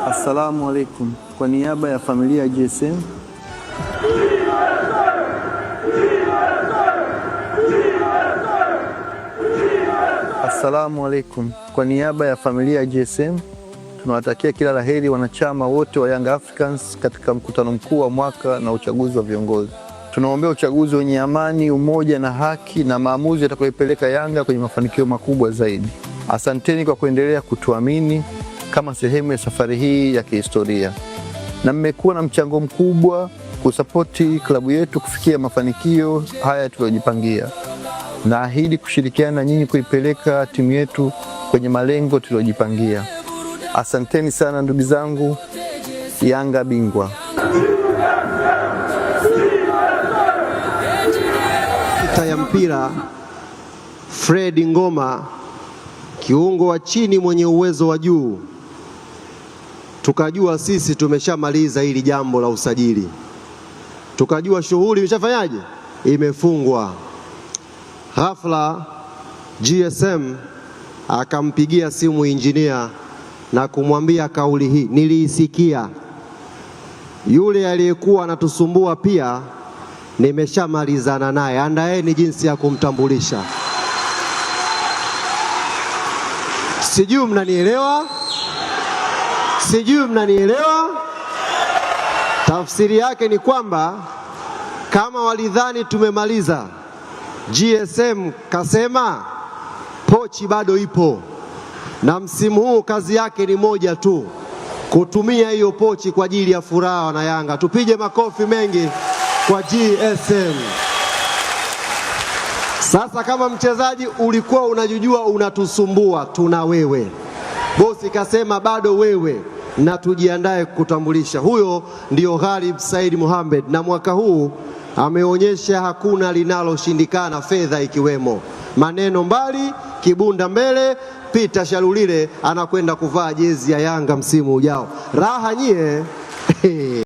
Assalamu alaikum. Kwa niaba ya familia ya GSM Assalamu alaikum. Kwa niaba ya familia ya GSM tunawatakia kila laheri wanachama wote wa Young Africans katika mkutano mkuu wa mwaka na uchaguzi wa viongozi. Tunaombea uchaguzi wenye amani, umoja na haki na maamuzi yatakayoipeleka Yanga kwenye mafanikio makubwa zaidi. Asanteni kwa kuendelea kutuamini kama sehemu ya safari hii ya kihistoria. Na mmekuwa na mchango mkubwa kusapoti klabu yetu kufikia mafanikio haya tuliyojipangia. Naahidi kushirikiana na nyinyi kuipeleka timu yetu kwenye malengo tuliyojipangia. Asanteni sana ndugu zangu. Yanga bingwa. Ya mpira Fred Ngoma, kiungo wa chini mwenye uwezo wa juu. Tukajua sisi tumeshamaliza hili jambo la usajili, tukajua shughuli imeshafanyaje, imefungwa. Ghafla GSM akampigia simu injinia na kumwambia kauli hii, niliisikia. Yule aliyekuwa anatusumbua pia nimeshamalizana naye, andaeni jinsi ya kumtambulisha. Sijui mnanielewa? Sijui mnanielewa? Tafsiri yake ni kwamba kama walidhani tumemaliza, GSM kasema pochi bado ipo, na msimu huu kazi yake ni moja tu, kutumia hiyo pochi kwa ajili ya furaha na Yanga. Tupige makofi mengi kwa GSM. Sasa kama mchezaji ulikuwa unajijua unatusumbua, tuna wewe. Bosi kasema bado wewe, na tujiandae kukutambulisha. Huyo ndio Ghalib Said Mohamed, na mwaka huu ameonyesha hakuna linaloshindikana, fedha ikiwemo. Maneno mbali, kibunda mbele. Peter Shalulile anakwenda kuvaa jezi ya Yanga msimu ujao. Raha nyie.